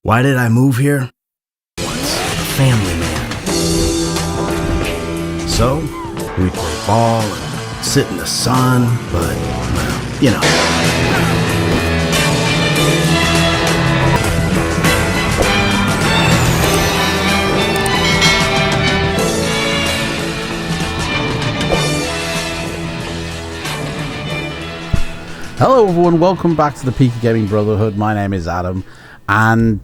Why did I move here? Once a family man. So, we'd play ball and sit in the sun, but, well, you know. Hello everyone, welcome back to the Peaky Gaming Brotherhood. My name is Adam, and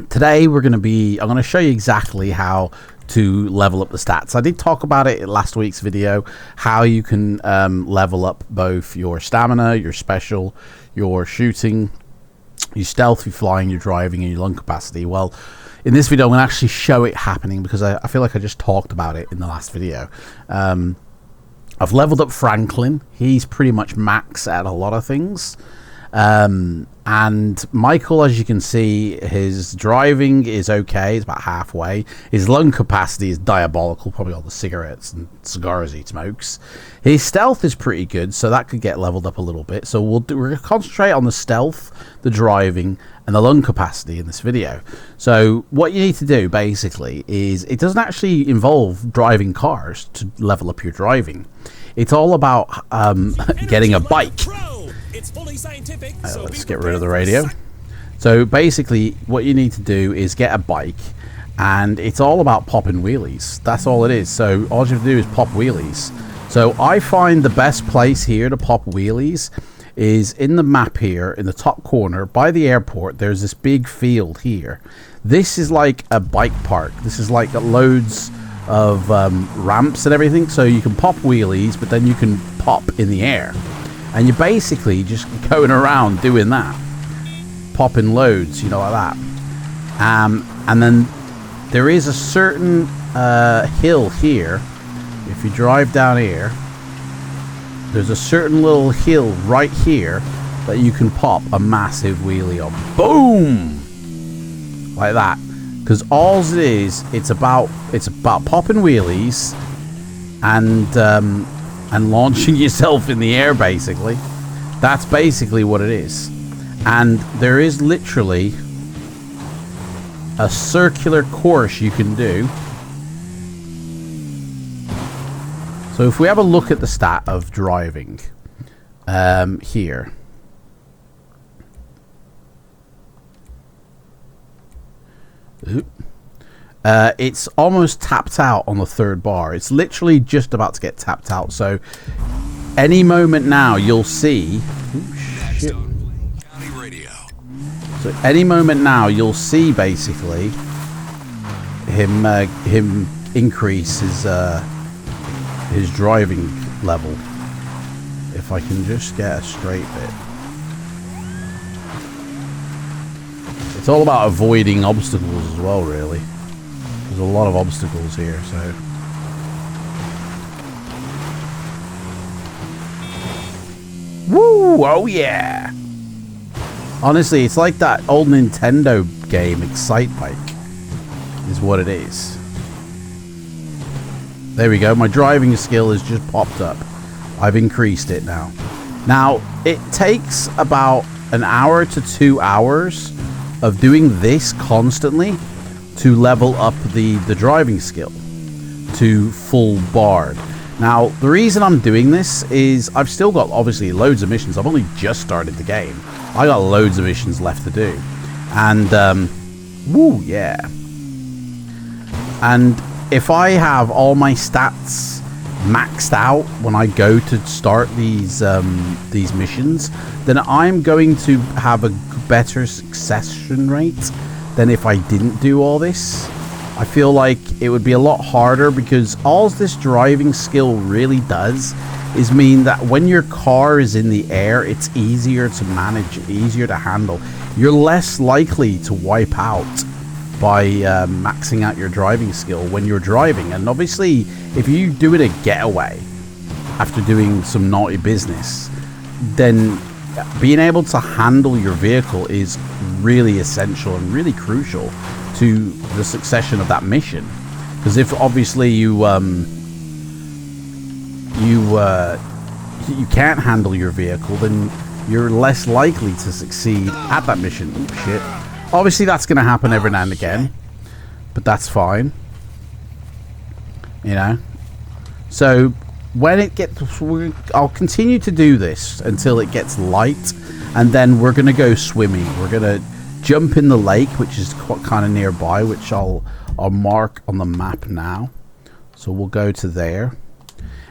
today I'm going to show you exactly how to level up the stats. I did talk about it in last week's video, how you can level up both your stamina, your special, your shooting, your stealth, your flying, your driving, and your lung capacity. Well, in this video I'm going to actually show it happening because I feel like I just talked about it in the last video. I've leveled up Franklin. He's pretty much max at a lot of things. And Michael, as you can see, his driving is okay. It's about halfway. His lung capacity is diabolical, probably all the cigarettes and cigars he smokes. His stealth is pretty good, so that could get leveled up a little bit. So we're going to concentrate on the stealth, the driving, and the lung capacity in this video. So what you need to do, basically, is it doesn't actually involve driving cars to level up your driving. It's all about getting a bike. Let's get rid of the radio. So basically what you need to do is get a bike, and it's all about popping wheelies. That's all it is. So all you have to do is pop wheelies. So I find the best place here to pop wheelies is in the map here in the top corner by the airport. There's this big field here. This is like a bike park. This is like loads of ramps and everything, so you can pop wheelies, but then you can pop in the air, and you're basically just going around doing that, popping loads, you know, like that. And then there is a certain hill here. If you drive down here, there's a certain little hill right here that you can pop a massive wheelie on. Boom! Like that. Because all it is, it's about popping wheelies and launching yourself in the air, basically. That's basically what it is. And there is literally a circular course you can do. So if we have a look at the stat of driving here. It's almost tapped out on the third bar. It's literally just about to get tapped out. So any moment now you'll see. Shit. So any moment now you'll see basically him increase his driving level. If I can just get a straight bit. It's all about avoiding obstacles as well, really. There's a lot of obstacles here, so. Woo! Oh yeah! Honestly, it's like that old Nintendo game, Excite Bike, is what it is. There we go. My driving skill has just popped up. I've increased it now. Now, it takes about an hour to 2 hours of doing this constantly to level up the driving skill to full barred. Now, the reason I'm doing this is I've still got obviously loads of missions. I've only just started the game. I got loads of missions left to do. And, woo, yeah. And if I have all my stats maxed out when I go to start these missions, then I'm going to have a better succession rate than if I didn't do all this. I feel like it would be a lot harder because all this driving skill really does is mean that when your car is in the air, it's easier to manage, easier to handle. You're less likely to wipe out by maxing out your driving skill when you're driving. And obviously, if you do it a getaway after doing some naughty business, then being able to handle your vehicle is really essential and really crucial to the succession of that mission. Because if obviously you can't handle your vehicle, then you're less likely to succeed at that mission. Oh, shit. Obviously, that's going to happen every now and again, but that's fine. You know? So, when it gets... I'll continue to do this until it gets light, and then we're going to go swimming. We're going to jump in the lake, which is kind of nearby, which I'll mark on the map now. So we'll go to there,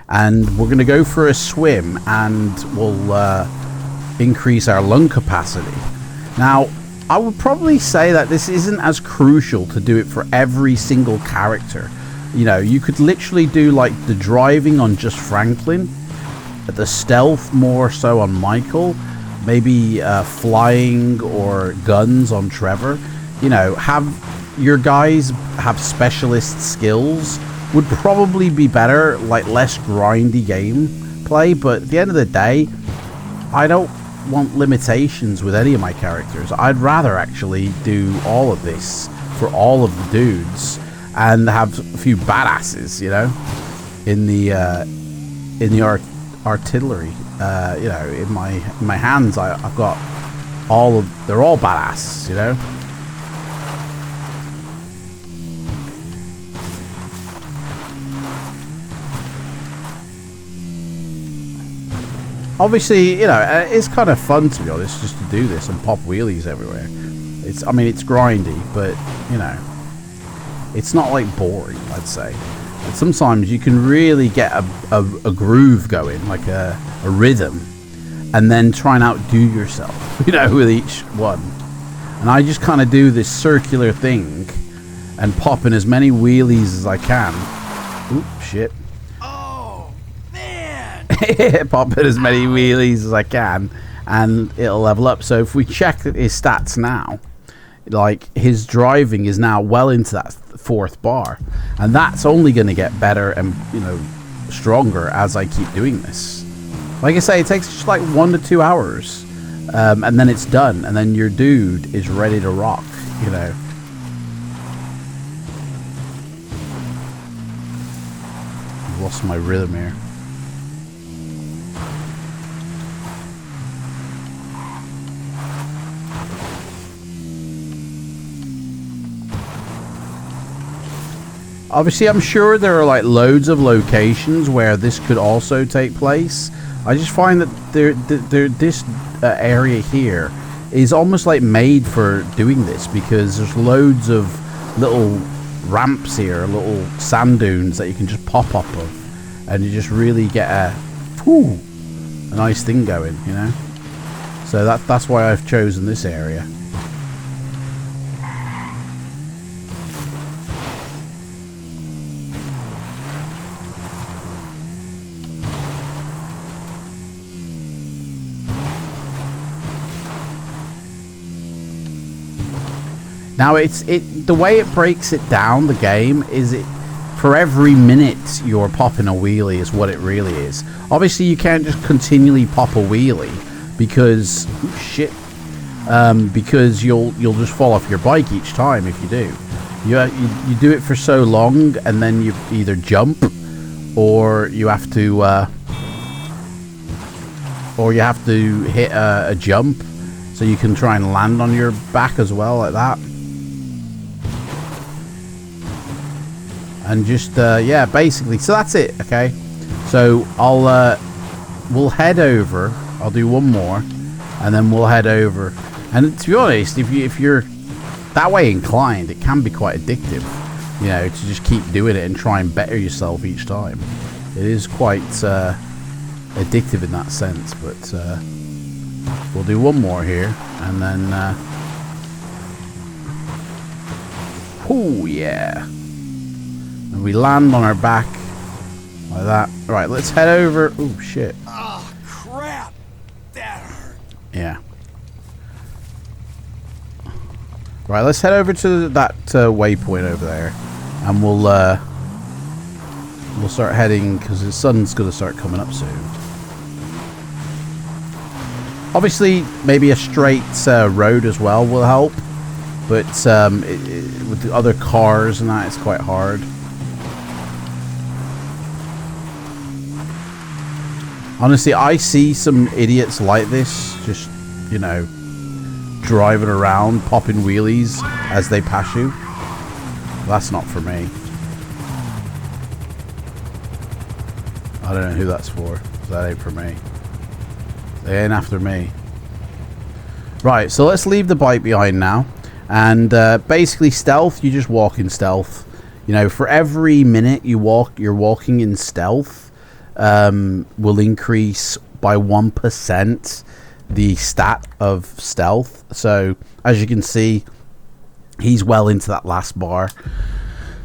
and we're going to go for a swim, and we'll increase our lung capacity. Now, I would probably say that this isn't as crucial to do it for every single character. You know, you could literally do like the driving on just Franklin, the stealth more so on Michael, maybe flying or guns on Trevor. You know, have your guys have specialist skills would probably be better, like less grindy gameplay. But at the end of the day, I don't want limitations with any of my characters. I'd rather actually do all of this for all of the dudes and have a few badasses, you know, in the artillery. You know, in my hands, I've got all of, they're all badass, you know. Obviously, you know, it's kind of fun, to be honest, just to do this and pop wheelies everywhere. I mean, it's grindy, but, you know, it's not, like, boring, I'd say. And sometimes you can really get a groove going, like a rhythm, and then try and outdo yourself, you know, with each one. And I just kind of do this circular thing and pop in as many wheelies as I can. Oop, shit. Pop in as many wheelies as I can, and it'll level up. So if we check his stats now, like his driving is now well into that 4th bar, and that's only going to get better and, you know, stronger as I keep doing this. Like I say, it takes just like 1 to 2 hours, and then it's done, and then your dude is ready to rock, you know. I've lost my rhythm here. Obviously, I'm sure there are like loads of locations where this could also take place. I just find that this area here is almost like made for doing this, because there's loads of little ramps here, little sand dunes that you can just pop up of, and you just really get a nice thing going, you know. So that's why I've chosen this area. Now the way it breaks it down, the game, is it for every minute you're popping a wheelie is what it really is. Obviously you can't just continually pop a wheelie because because you'll just fall off your bike each time if you do. You do it for so long, and then you either jump or you have to hit a jump so you can try and land on your back as well, like that. And just yeah, basically, so that's it. Okay, so we'll head over. I'll do one more, and then we'll head over. And to be honest, if you're that way inclined, it can be quite addictive, you know, to just keep doing it and try and better yourself each time. It is quite addictive in that sense. But we'll do one more here, and then oh yeah. And we land on our back like that. Right, let's head over. Oh shit. Oh crap! That hurt. Yeah. Right, let's head over to that waypoint over there, and we'll start heading, because the sun's gonna start coming up soon. Obviously, maybe a straight road as well will help, but with the other cars and that, it's quite hard. Honestly, I see some idiots like this, just, you know, driving around, popping wheelies as they pass you. That's not for me. I don't know who that's for. That ain't for me. They ain't after me. Right, so let's leave the bike behind now. And basically stealth, you just walk in stealth. You know, for every minute you're walking in stealth, will increase by 1% the stat of stealth. So as you can see, he's well into that last bar.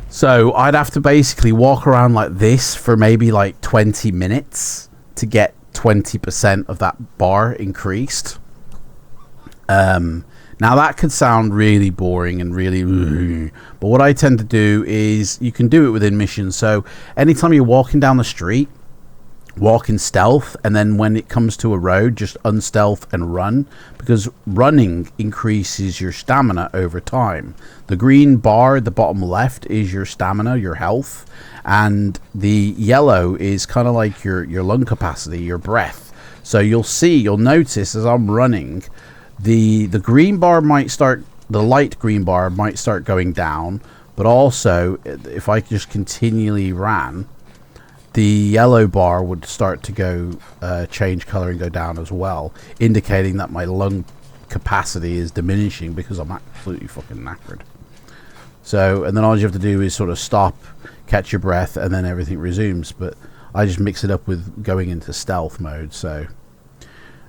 So I'd have to basically walk around like this for maybe like 20 minutes to get 20% of that bar increased. Now that could sound really boring and really, but what I tend to do is you can do it within missions. So anytime you're walking down the street, walk in stealth, and then when it comes to a road, just unstealth and run, because running increases your stamina over time. The green bar at the bottom left is your stamina, your health, and the yellow is kind of like your lung capacity, your breath. So you'll notice as I'm running, the green bar might start, the light green bar might start going down, but also if I just continually ran, the yellow bar would start to go change color and go down as well, indicating that my lung capacity is diminishing because I'm absolutely fucking knackered. So, and then all you have to do is sort of stop, catch your breath, and then everything resumes. But I just mix it up with going into stealth mode. So,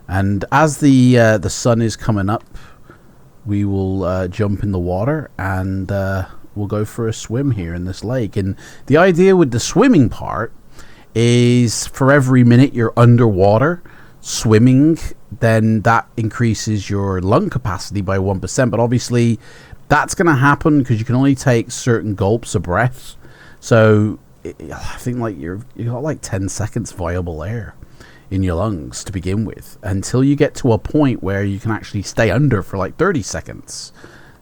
and as the sun is coming up, we will jump in the water and we'll go for a swim here in this lake. And the idea with the swimming part is for every minute you're underwater swimming, then that increases your lung capacity by 1%. But obviously that's going to happen because you can only take certain gulps of breath. So I think like you got like 10 seconds viable air in your lungs to begin with, until you get to a point where you can actually stay under for like 30 seconds.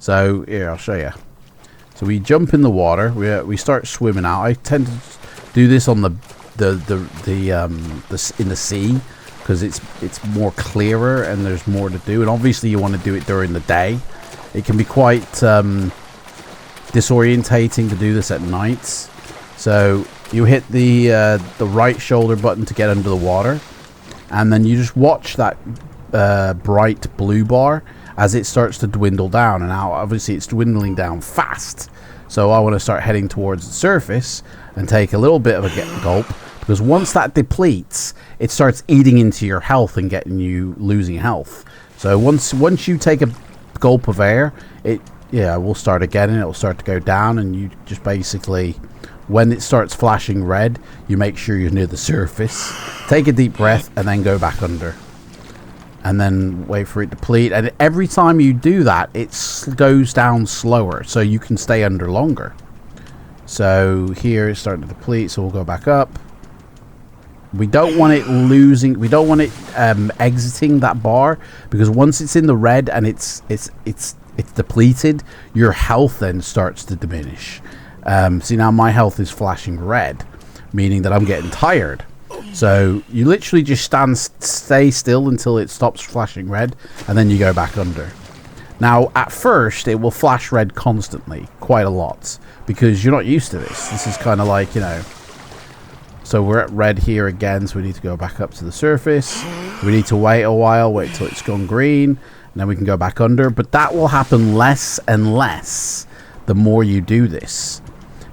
So here, I'll show you. So we jump in the water, we start swimming out. I tend to do this on the in the sea because it's more clearer and there's more to do. And obviously you want to do it during the day. It can be quite disorientating to do this at nights. So you hit the right shoulder button to get under the water, and then you just watch that bright blue bar as it starts to dwindle down. And now obviously it's dwindling down fast, so I want to start heading towards the surface and take a little bit of a gulp, because once that depletes, it starts eating into your health and getting you losing health. So once you take a gulp of air, we'll start again and it'll start to go down, and you just basically, when it starts flashing red, you make sure you're near the surface, take a deep breath, and then go back under, and then wait for it to deplete. And every time you do that, it goes down slower, so you can stay under longer. So here it's starting to deplete, so we'll go back up. We don't want it losing, we don't want it exiting that bar, because once it's in the red and it's depleted, your health then starts to diminish. See, now my health is flashing red, meaning that I'm getting tired. So you literally just stay still until it stops flashing red, and then you go back under. Now, at first, it will flash red constantly, quite a lot, because you're not used to this. This is kind of like, you know... So we're at red here again, so we need to go back up to the surface. We need to wait a while, wait till it's gone green, and then we can go back under. But that will happen less and less the more you do this.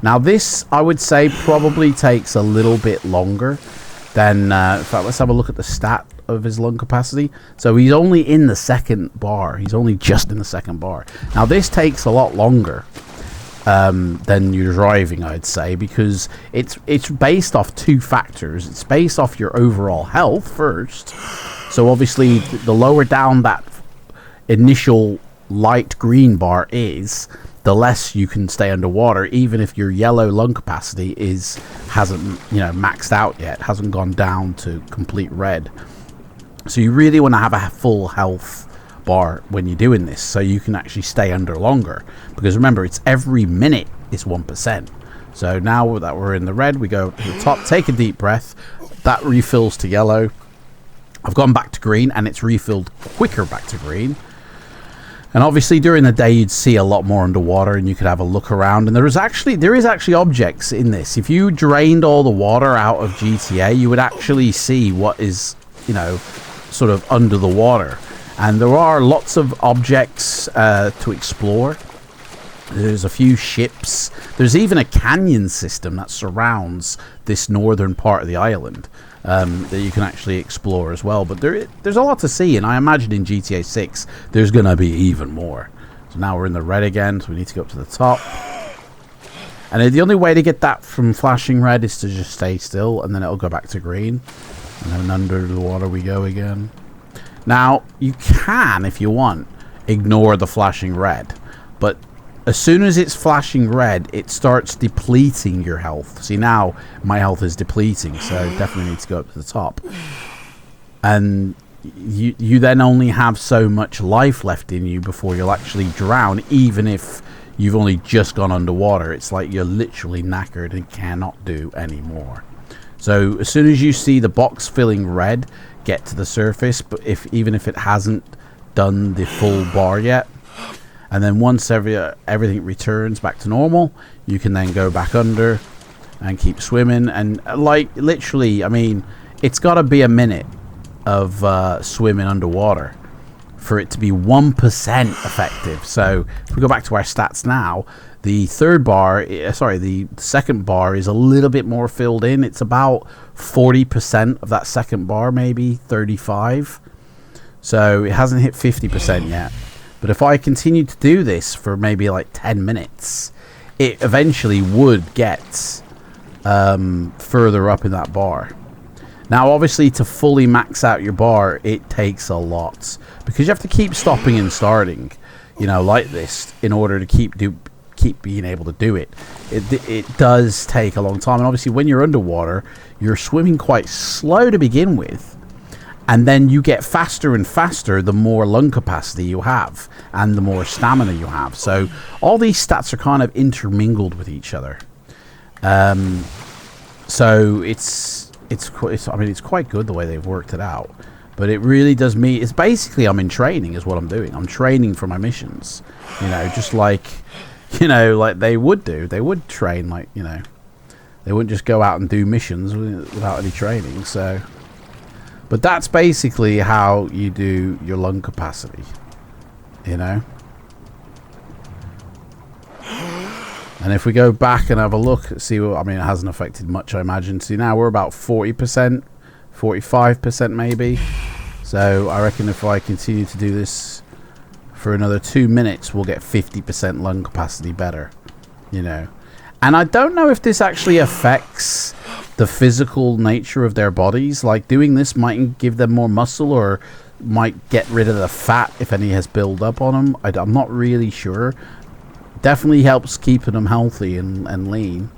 Now this, I would say, probably takes a little bit longer than... in fact, let's have a look at the stat of his lung capacity. So he's only in the second bar. He's only just in the second bar. Now this takes a lot longer than you're driving, I'd say, because it's based off two factors. It's based off your overall health first. So obviously the lower down that initial light green bar is, the less you can stay underwater, even if your yellow lung capacity hasn't maxed out yet, hasn't gone down to complete red. So you really want to have a full health bar when you're doing this, so you can actually stay under longer, because remember, it's every minute is 1%. So now that we're in the red, we go to the top, take a deep breath, that refills to yellow, I've gone back to green, and it's refilled quicker back to green. And obviously during the day you'd see a lot more underwater, and you could have a look around, and there is actually objects in this. If you drained all the water out of GTA, you would actually see what is, you know, sort of under the water. And there are lots of objects to explore. There's a few ships. There's even a canyon system that surrounds this northern part of the island that you can actually explore as well. But there's a lot to see, and I imagine in GTA 6 there's going to be even more. So now we're in the red again, so we need to go up to the top. And the only way to get that from flashing red is to just stay still, and then it'll go back to green. And then under the water we go again. Now, you can, if you want, ignore the flashing red. But as soon as it's flashing red, it starts depleting your health. See, now my health is depleting, so definitely need to go up to the top. And you then only have so much life left in you before you'll actually drown, even if you've only just gone underwater. It's like you're literally knackered and cannot do any more. So as soon as you see the box filling red, get to the surface, but even if it hasn't done the full bar yet. And then once everything returns back to normal, you can then go back under and keep swimming. And like literally, I mean, it's got to be a minute of swimming underwater for it to be 1% effective. So if we go back to our stats now, the the second bar is a little bit more filled in. It's about 40% of that second bar, maybe 35. So it hasn't hit 50% yet. But if I continue to do this for maybe like 10 minutes, it eventually would get further up in that bar. Now, obviously, to fully max out your bar, it takes a lot. Because you have to keep stopping and starting, you know, like this, in order to keep being able to do it. It does take a long time. And obviously, when you're underwater, you're swimming quite slow to begin with. And then you get faster and faster the more lung capacity you have and the more stamina you have. So all these stats are kind of intermingled with each other. So it's quite good the way they've worked it out. But it really does mean it's basically I'm in training is what I'm doing. I'm training for my missions. You know, just like, you know, like they would do. They would train, like, you know. They wouldn't just go out and do missions without any training. So, but that's basically how you do your lung capacity, you know. And if we go back and have a look, see what, I mean, it hasn't affected much, I imagine. See, now we're about 40%, 45% maybe. So I reckon if I continue to do this for another 2 minutes, we'll get 50% lung capacity better, you know. And I don't know if this actually affects the physical nature of their bodies. Like, doing this might give them more muscle or might get rid of the fat if any has built up on them. I'm not really sure. Definitely helps keeping them healthy and lean.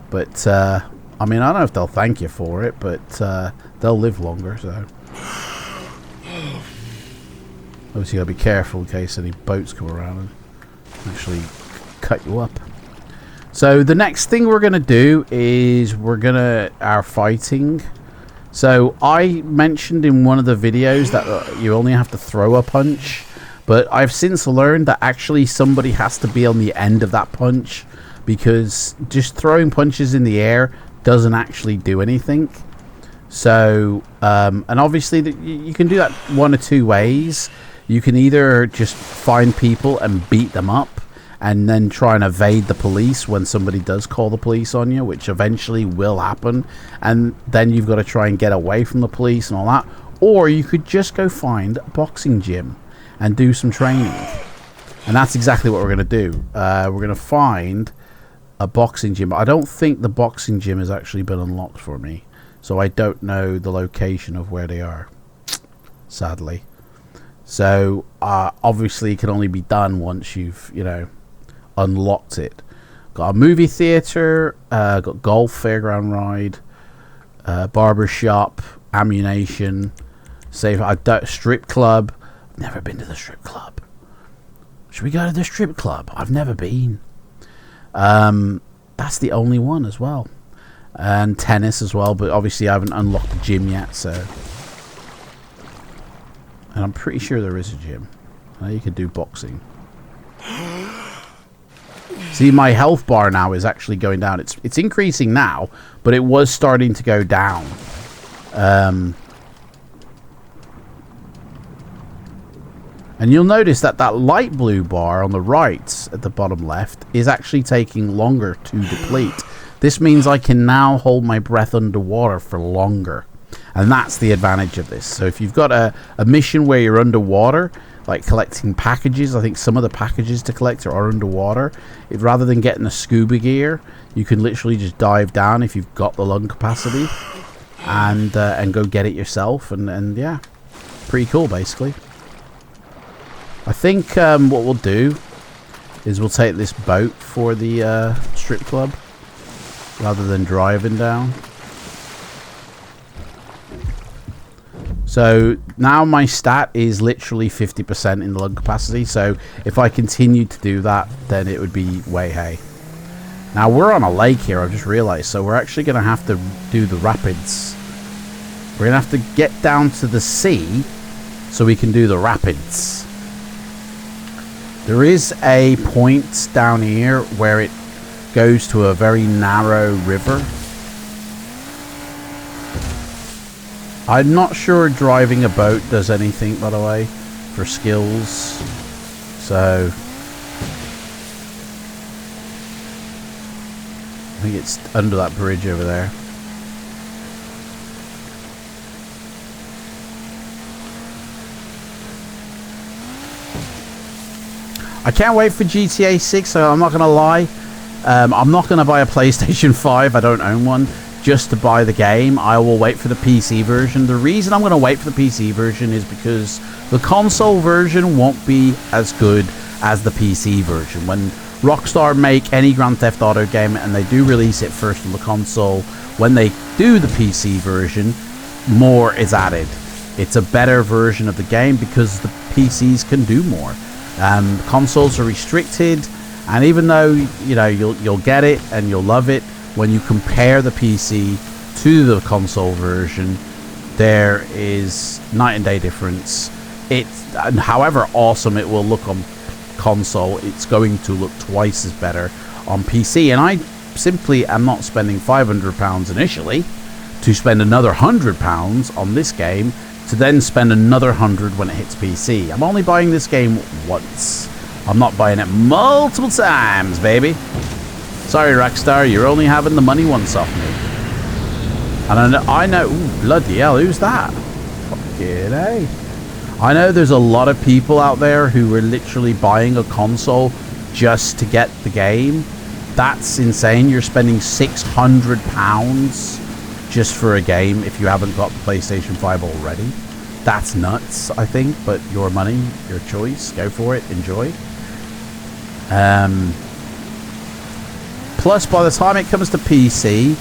But, I mean, I don't know if they'll thank you for it, but they'll live longer, so. Obviously, you gotta be careful in case any boats come around and actually cut you up. So the next thing we're going to do is our fighting. So I mentioned in one of the videos that you only have to throw a punch, but I've since learned that actually somebody has to be on the end of that punch, because just throwing punches in the air doesn't actually do anything. So, and obviously you can do that one or two ways. You can either just find people and beat them up, and then try and evade the police when somebody does call the police on you, which eventually will happen. And then you've got to try and get away from the police and all that. Or you could just go find a boxing gym and do some training. And that's exactly what we're going to do. We're going to find a boxing gym. I don't think the boxing gym has actually been unlocked for me, so I don't know the location of where they are, sadly. So obviously it can only be done once you've, you know, unlocked it. Got a movie theater, got golf, fairground ride, barber shop, ammunition, strip club. I've never been to the strip club. Should we go to the strip club? I've never been. That's the only one as well. And tennis as well, but obviously I haven't unlocked the gym yet, so. And I'm pretty sure there is a gym. You can do boxing. See, my health bar now is actually going down. It's increasing now, but it was starting to go down. And you'll notice that that light blue bar on the right at the bottom left is actually taking longer to deplete. This means I can now hold my breath underwater for longer. And that's the advantage of this. So if you've got a mission where you're underwater, like collecting packages, I think some of the packages to collect are underwater. Rather than getting a scuba gear, you can literally just dive down if you've got the lung capacity and go get it yourself. And yeah, pretty cool basically. I think what we'll do is we'll take this boat for the strip club rather than driving down. So now my stat is literally 50% in the lung capacity. So if I continue to do that, then it would be way hay. Now we're on a lake here, I've just realized. So we're actually going to have to do the rapids. We're going to have to get down to the sea so we can do the rapids. There is a point down here where it goes to a very narrow river. I'm not sure driving a boat does anything, by the way, for skills. So I think it's under that bridge over there. I can't wait for GTA 6, so I'm not going to lie. I'm not going to buy a PlayStation 5. I don't own one. Just to buy the game. I will wait for the PC version. The reason I'm going to wait for the PC version is because the console version won't be as good as the PC version. When Rockstar make any Grand Theft Auto game and they do release it first on the console, when they do the PC version, more is added. It's a better version of the game because the PCs can do more. Consoles are restricted, and even though you'll get it and you'll love it, when you compare the PC to the console version, there is night and day difference. And however awesome it will look on console, it's going to look twice as better on PC. And I simply am not spending £500 initially to spend another £100 on this game to then spend another 100 when it hits PC. I'm only buying this game once. I'm not buying it multiple times, baby. Sorry, Rockstar, you're only having the money once off me. And I know, ooh, bloody hell, who's that? Fucking hey. I know there's a lot of people out there who are literally buying a console just to get the game. That's insane. You're spending £600 just for a game if you haven't got the PlayStation 5 already. That's nuts, I think, but your money, your choice, go for it, enjoy. Plus, by the time it comes to PC,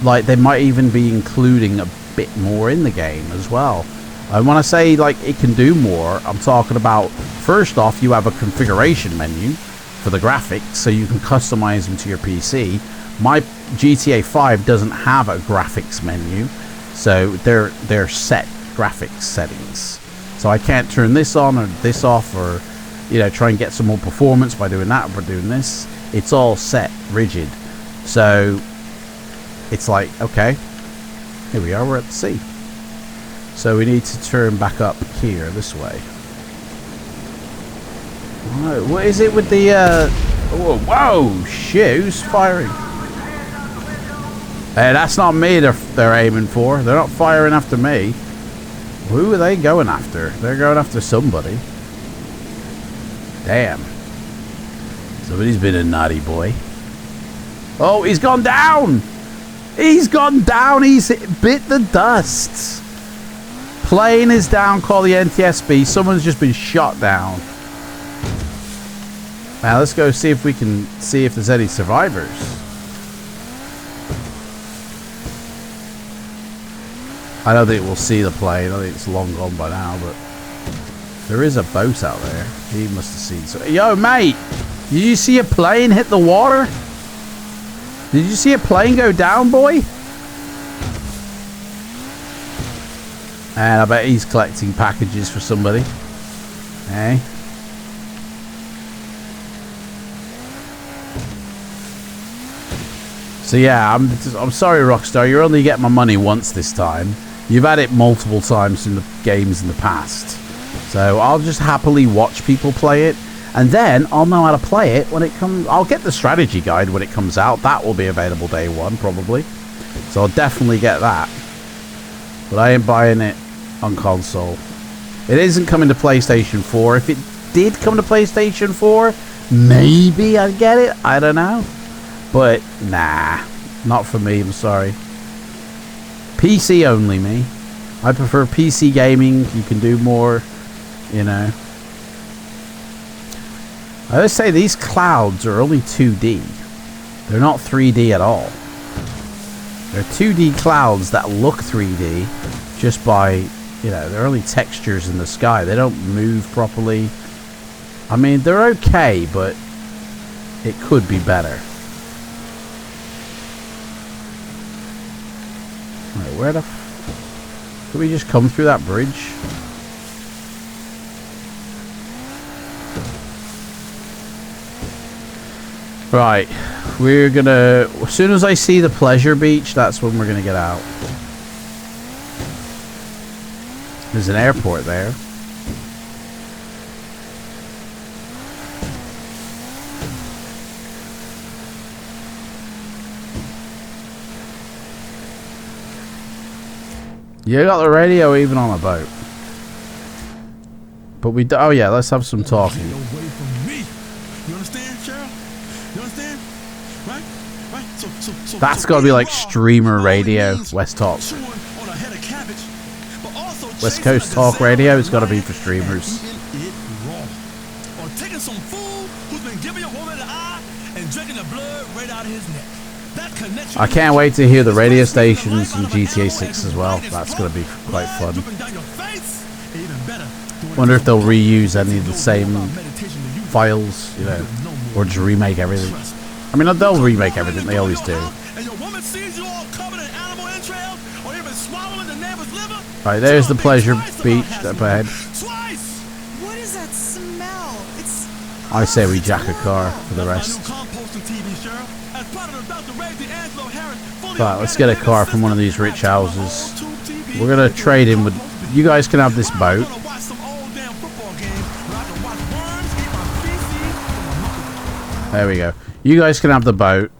like, they might even be including a bit more in the game as well. And when I say, like, it can do more, I'm talking about, first off, you have a configuration menu for the graphics, so you can customize them to your PC. My GTA 5 doesn't have a graphics menu, so they're set graphics settings. So I can't turn this on or this off, or, try and get some more performance by doing that or doing this. It's all set rigid. So it's like, okay, here we are, we're at the sea. So we need to turn back up here this way. Whoa, what is it with the whoa, shit, who's firing? Hey, that's not me they're aiming for. They're not firing after me. Who are they going after? They're going after somebody. Damn. Somebody's been a naughty boy. Oh, he's gone down! He's gone down! He's bit the dust! Plane is down, call the NTSB. Someone's just been shot down. Now, let's go see if we can see if there's any survivors. I don't think we'll see the plane. I think it's long gone by now, but there is a boat out there. He must have seen so. Yo, mate! Did you see a plane hit the water? Did you see a plane go down, boy? And I bet he's collecting packages for somebody. Hey. So yeah, I'm sorry, Rockstar. You're only getting my money once this time. You've had it multiple times in the games in the past. So I'll just happily watch people play it, and then I'll know how to play it when it comes. I'll get the strategy guide when it comes out. That will be available day one probably. So I'll definitely get that. But I ain't buying it on console. It isn't coming to PlayStation 4. If it did come to PlayStation 4, maybe I'd get it. I don't know. But nah, not for me. I'm sorry. PC only, me. I prefer PC gaming. You can do more, you know. I always say these clouds are only 2D. They're not 3D at all. They're 2D clouds that look 3D just by, you know, they're only textures in the sky. They don't move properly. I mean, they're okay, but it could be better. Right, where the did we just come through that bridge? Right, we're gonna, as soon as I see the pleasure beach, that's when we're gonna get out. There's an airport there. You got the radio even on a boat. But we do, oh yeah, let's have some talking. Get away from me. You understand, Cheryl? You understand? Right? Right? So That's got to be like streamer radio, West Talk. West Coast Talk Radio has got to be for streamers. Or taking some fool who's been giving your woman the eye and drinking the blood right out of his neck. I can't wait to hear the radio stations in GTA 6 as well. That's going to be quite fun. Wonder if they'll reuse any of the same files, you know, or just remake everything. I mean, they'll remake everything. They always do. Right, there's the pleasure beach up ahead. What is that smell? I say we jack a car for the rest. Right, let's get a car from one of these rich houses. We're gonna trade in with. You guys can have this boat. There we go. You guys can have the boat.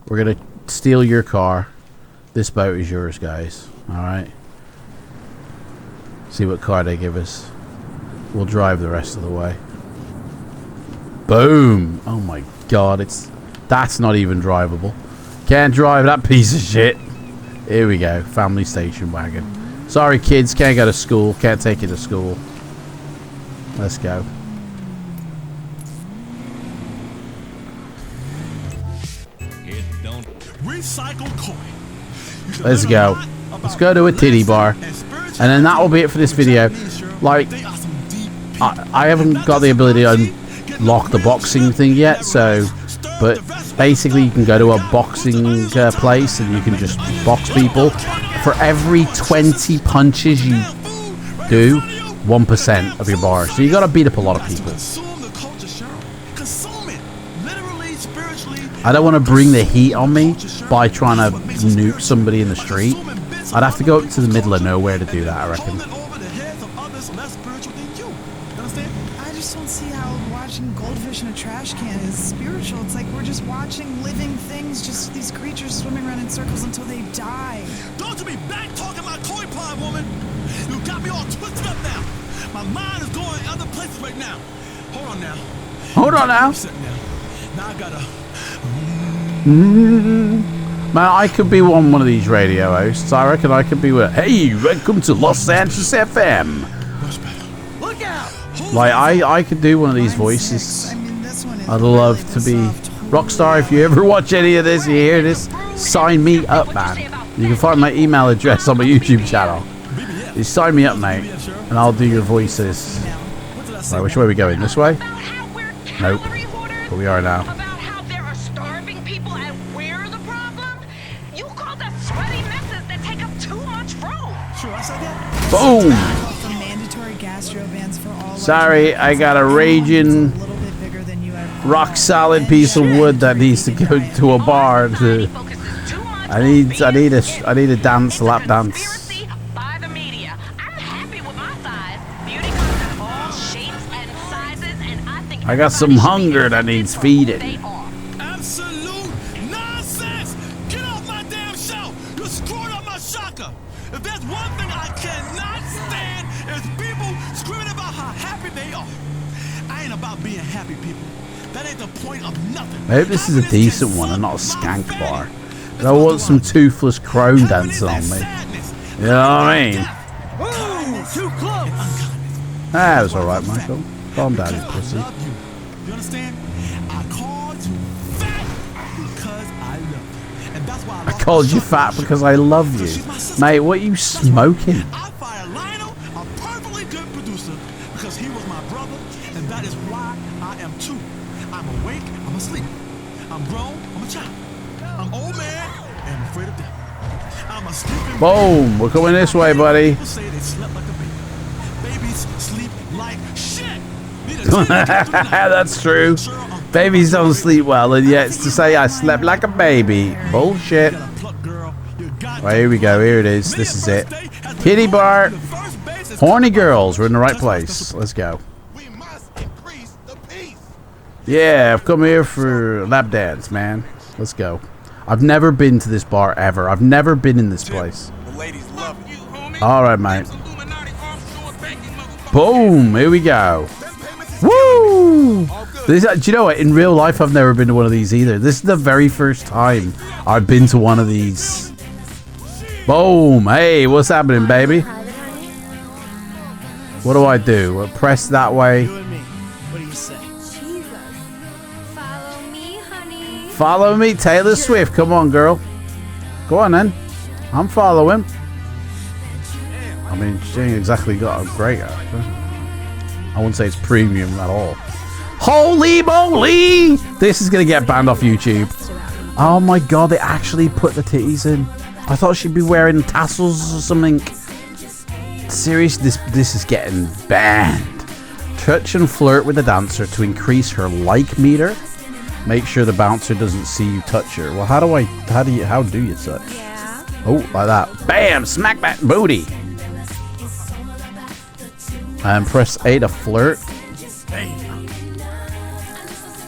We're gonna steal your car. This boat is yours, guys. All right. See what car they give us. We'll drive the rest of the way. Boom! Oh my God, that's not even drivable. Can't drive that piece of shit. Here we go. Family station wagon. Sorry, kids. Can't go to school. Can't take you to school. Let's go. Let's go. Let's go to a titty bar. And then that will be it for this video. Like, I haven't got the ability to unlock the boxing thing yet, so... But basically you can go to a boxing place and you can just box people. For every 20 punches you do, 1% of your bar. So you got to beat up a lot of people. I don't want to bring the heat on me by trying to nuke somebody in the street. I'd have to go up to the middle of nowhere to do that, I reckon. I just don't see how watching goldfish in a trash can is spiritual. It's like we're just watching living things, just these creatures swimming around in circles until they die. Don't you be back talking my koi pond, woman. You got me all twisted up now. My mind is going other places right now. Hold on now. Hold on now. Now I gotta... Man, I could be one of these radio hosts. I reckon I could be with. Hey, welcome to Los Angeles FM. Look out! Like I could do one of these voices. I'd love to be Rockstar. If you ever watch any of this, you hear this, sign me up, man. You can find my email address on my YouTube channel. You sign me up, mate, and I'll do your voices. Right, which way are we going? This way? Nope. But we are now. Sweaty messes that take up too much room. Sure, I said that. Boom! The mandatory gastro bans for all. Sorry, I got a raging, rock solid piece of wood that needs to go to a bar. I need a dance, lap dance. I got some hunger that needs feeding. Absolute nonsense! Get off my damn show! You screwed up my shaka! If there's one thing I cannot stand, is people screaming about how happy they are. I ain't about being happy, people. That ain't the point of nothing. I hope this is a decent one and not a skank bar. I want some toothless crone dancing on me. You know what I mean? Ooh, too close! That was alright, Michael. Calm down, you pussy. You understand? I called you fat because I love you. And that's why I called you fat because I love you. Mate, what are you smoking? I fired Lionel, a perfectly good producer, because he was my brother, and that is why I am too. I'm awake, I'm asleep. I'm grown, I'm a child. I'm old man, and I'm afraid of death. I'm a sleeping Boom! We're coming this way, buddy. People say they slept like a baby. Babies sleep like shit. That's true. Babies don't sleep well, and yet it's to say I slept like a baby. Bullshit. Right, here we go. Here it is. This is it. Kitty bar. Horny girls. We're in the right place. Let's go. Yeah, I've come here for a lap dance, man. Let's go. I've never been to this bar ever. I've never been in this place. Alright, mate. Boom! Here we go. Woo! This, do you know what? In real life, I've never been to one of these either. This is the very first time I've been to one of these. Boom! Hey, what's happening, baby? What do I do? Well, press that way. What do you say? Follow me, honey. Follow me, Taylor Swift. Come on, girl. Go on, then. I'm following. I mean, she ain't exactly got a great actor. I wouldn't say it's premium at all. Holy moly! This is gonna get banned off YouTube. Oh my god, they actually put the titties in. I thought she'd be wearing tassels or something. Seriously, this is getting banned. Touch and flirt with the dancer to increase her like meter. Make sure the bouncer doesn't see you touch her. Well, how do you touch? Yeah. Oh, like that. Bam! Smack that booty. And press A to flirt.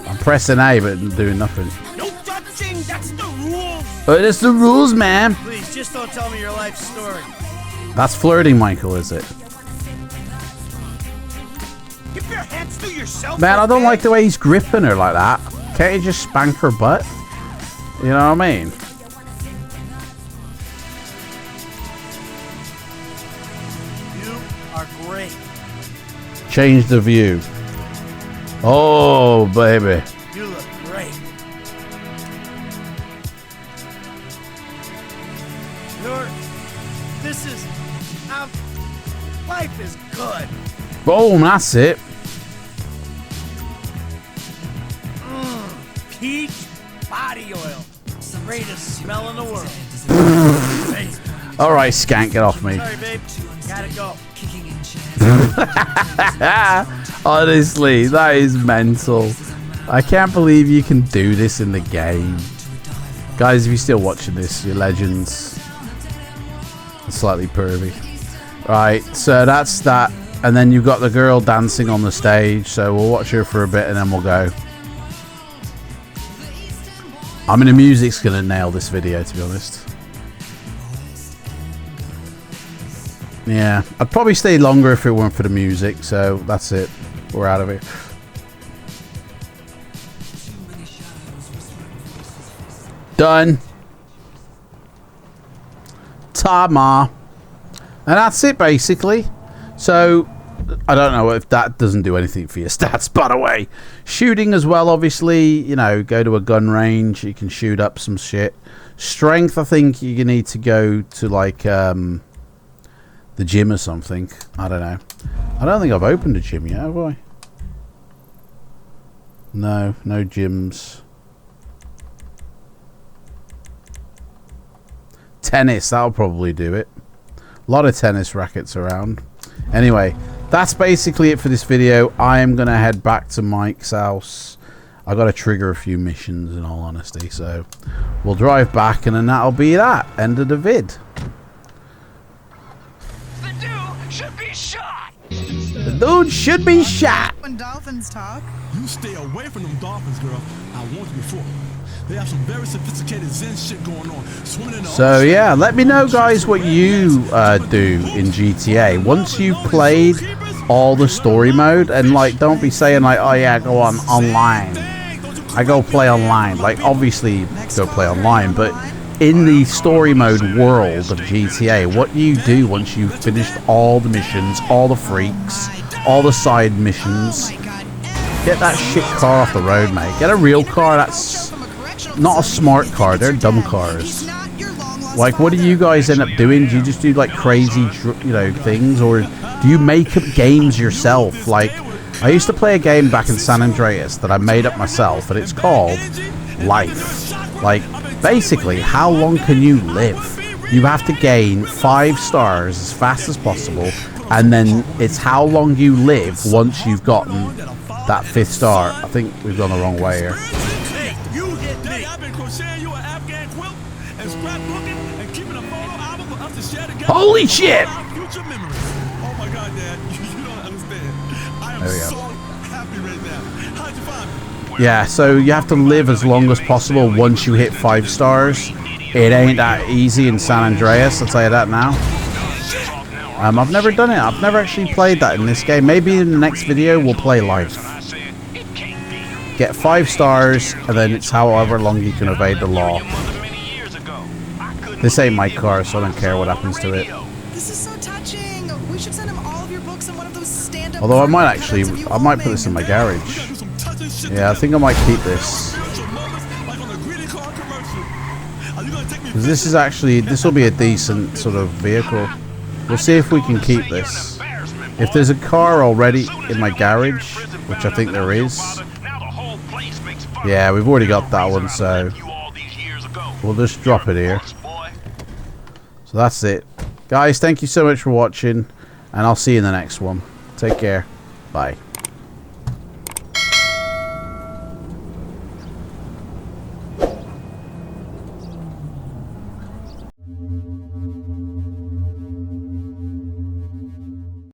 I'm pressing A, but doing nothing. No touching, that's the rules. But it's the rules, man. Please, just don't tell me your life story. That's flirting, Michael, is it? Keep your hands to yourself. Man, I don't like the way he's gripping her like that. Can't you just spank her butt? You know what I mean? You are great. Change the view. Oh, baby. You look great. Life is good. Boom, that's it. Peach body oil. Greatest smell in the world. All right, skank, get off me. Sorry, babe. Gotta go. Honestly, that is mental. I can't believe you can do this in the game. Guys, if you're still watching this, you're legends. It's slightly pervy. Right, so that's that. And then you've got the girl dancing on the stage. So we'll watch her for a bit and then we'll go. I mean, the music's going to nail this video, to be honest. Yeah, I'd probably stay longer if it weren't for the music. So that's it. We're out of here. Done. Ta-ma. And that's it, basically. So, I don't know if that doesn't do anything for your stats, by the way. Shooting as well, obviously. You know, go to a gun range. You can shoot up some shit. Strength, I think you need to go to, like, the gym or something. I don't know. I don't think I've opened a gym yet, have I? No, no gyms. Tennis, that'll probably do it. A lot of tennis rackets around. Anyway, that's basically it for this video. I am going to head back to Mike's house. I got to trigger a few missions in all honesty. So we'll drive back and then that'll be that. End of the vid. The dude should be shot. The dude should be shot. When dolphins talk. You stay away from them dolphins, girl. I warned you before. They have some very sophisticated Zen shit going on. Swimming in the So ocean. yeah, let me know guys what you do in GTA once you've played all the story mode, and like don't be saying like, oh yeah, go on online. I go play online. Like obviously go play online, but in the story mode world of GTA, what do you do once you've finished all the missions, all the freaks, all the side missions? Get that shit car off the road, mate. Get a real car that's not a smart car. They're dumb cars. Like, what do you guys end up doing? Do you just do like crazy, you know, things, or do you make up games yourself? Like, I used to play a game back in San Andreas that I made up myself, and it's called Life. Like, basically, how long can you live? You have to gain 5 stars as fast as possible, and then it's how long you live once you've gotten that 5th star. I think we've gone the wrong way here. Hey, you hit me. I've been crocheting you an Afghan quilt and scrapbooking and keeping a photo album for us to share together. Holy shit! Future memories. Oh my God, Dad, you don't understand. I am There we go. so happy right now. How'd you find me? Yeah, so you have to live as long as possible once you hit 5 stars. It ain't that easy in San Andreas, I'll tell you that now. I've never done it. I've never actually played that in this game. Maybe in the next video we'll play Life. Get 5 stars, and then it's however long you can evade the law. This ain't my car, so I don't care what happens to it. This is so touching. We should send him all of your books in one of those stand-up. Although I might cardboard actually, cutouts of you I might put holding. this in my garage. Do some touching shit. Yeah, I think I might keep this. Spiritual moments like on the greeting card commercial. Are you gonna take me 'Cause this is actually, this will be a decent sort of vehicle. We'll see if we can keep this. If there's a car already in my garage, which I think there is. Yeah, we've already got that one, so we'll just drop it here. So that's it. Guys, thank you so much for watching, and I'll see you in the next one. Take care. Bye.